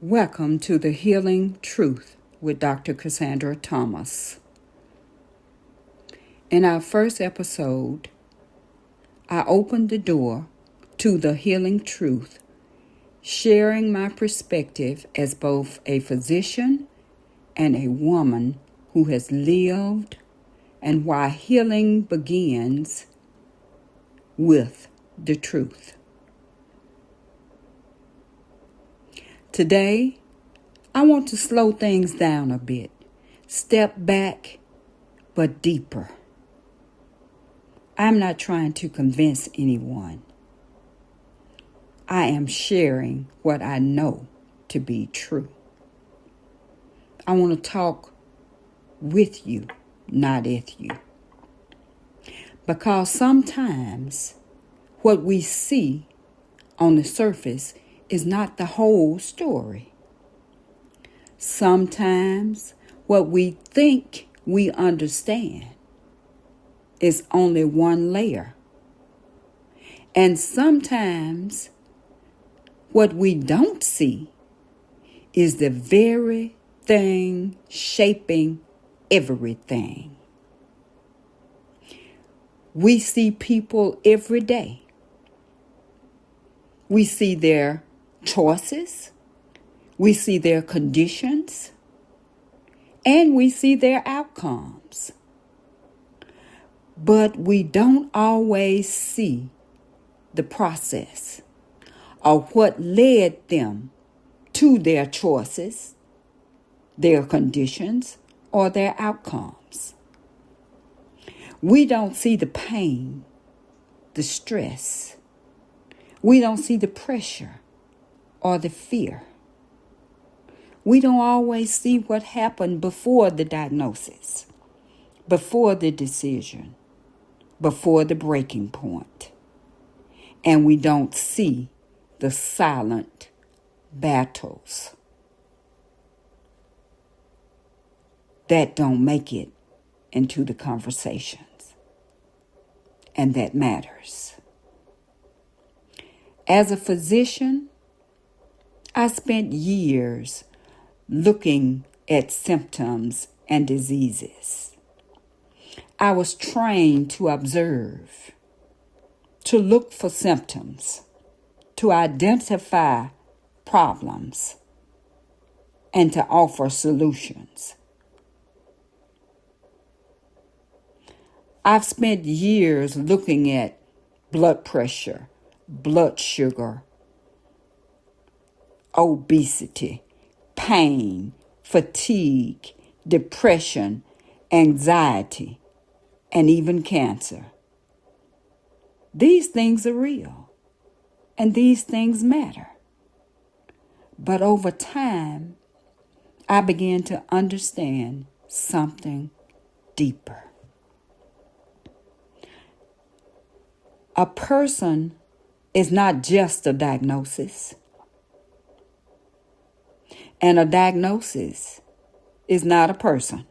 Welcome to the Healing Truth with Dr. Cassandra Thomas. In our first episode, I opened the door to the healing truth, sharing my perspective as both a physician and a woman who has lived, and why healing begins with the truth. Today, I want to slow things down a bit, step back, but deeper. I'm not trying to convince anyone. I am sharing what I know to be true. I want to talk with you, not at you. Because sometimes what we see on the surface is not the whole story. Sometimes what we think we understand is only one layer. And sometimes what we don't see is the very thing shaping everything. We see people every day. We see their choices, we see their conditions, and we see their outcomes. But we don't always see the process of what led them to their choices, their conditions, or their outcomes. We don't see the pain, the stress. We don't see the pressure or the fear. We don't always see what happened before the diagnosis, before the decision, before the breaking point. And we don't see the silent battles that don't make it into the conversations. And that matters. As a physician, I spent years looking at symptoms and diseases. I was trained to observe, to look for symptoms, to identify problems, and to offer solutions. I've spent years looking at blood pressure, blood sugar, obesity, pain, fatigue, depression, anxiety, and even cancer. These things are real, and these things matter. But over time, I began to understand something deeper. A person is not just a diagnosis. And a diagnosis is not a person.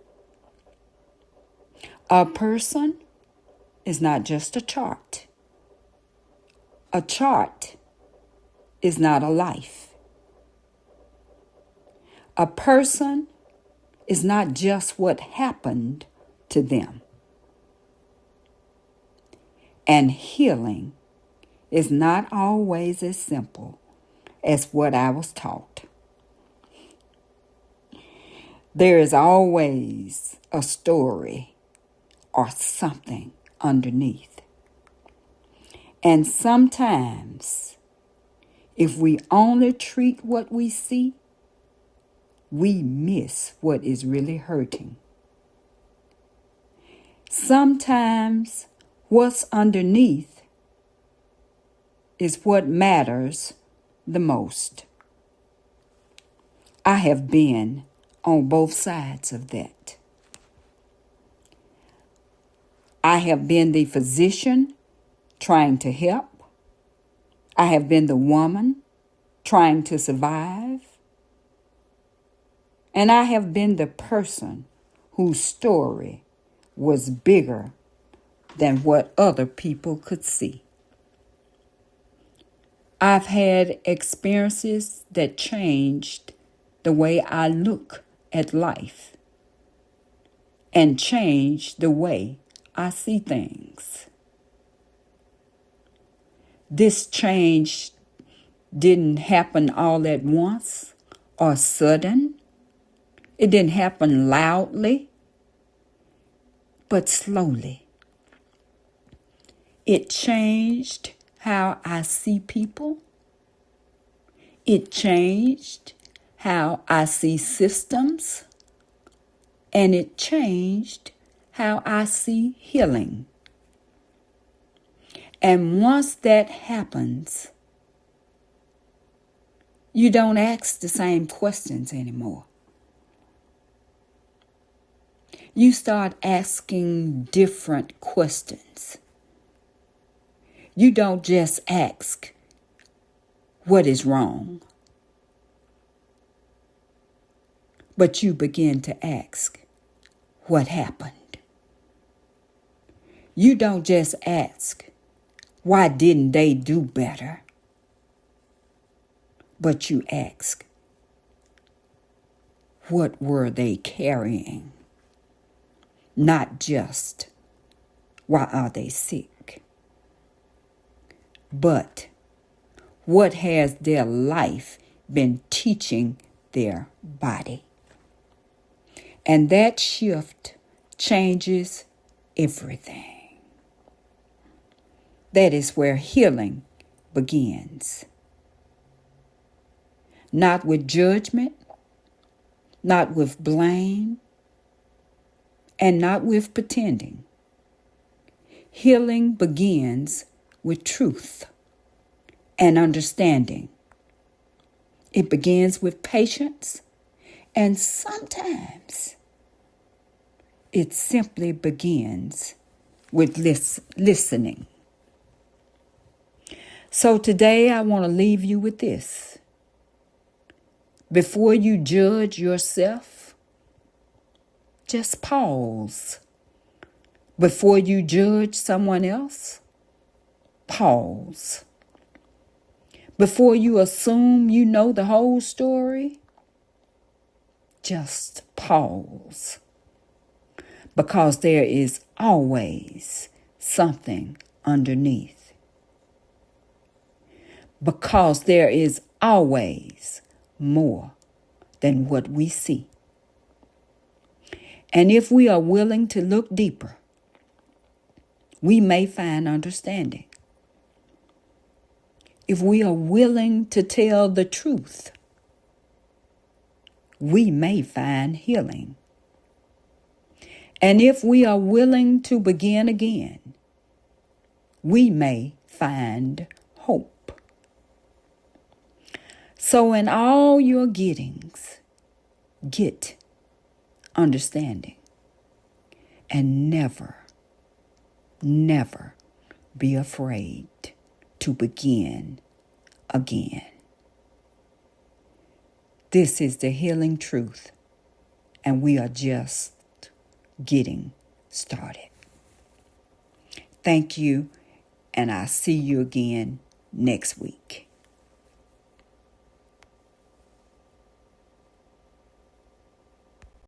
A person is not just a chart. A chart is not a life. A person is not just what happened to them. And healing is not always as simple as what I was taught. There is always a story or something underneath. And sometimes, if we only treat what we see, we miss what is really hurting. Sometimes, what's underneath is what matters the most. I have been on both sides of that. I have been the physician trying to help. I have been the woman trying to survive. And I have been the person whose story was bigger than what other people could see. I've had experiences that changed the way I look at life and change the way I see things. This change didn't happen all at once or sudden. It didn't happen loudly, but slowly. It changed how I see people. It changed how I see systems. And it changed how I see healing. And once that happens, you don't ask the same questions anymore. You start asking different questions. You don't just ask, what is wrong? But you begin to ask, what happened? You don't just ask, why didn't they do better? But you ask, what were they carrying? Not just, why are they sick? But what has their life been teaching their body? And that shift changes everything. That is where healing begins. Not with judgment, not with blame, and not with pretending. Healing begins with truth and understanding. It begins with patience, and sometimes it simply begins with listening. So today I want to leave you with this. Before you judge yourself, just pause. Before you judge someone else, pause. Before you assume you know the whole story, just pause. Because there is always something underneath. Because there is always more than what we see. And if we are willing to look deeper, we may find understanding. If we are willing to tell the truth, we may find healing. And if we are willing to begin again, we may find hope. So in all your gettings, get understanding. And never, never be afraid to begin again. This is the healing truth, and we are just getting started. Thank you, and I'll see you again next week.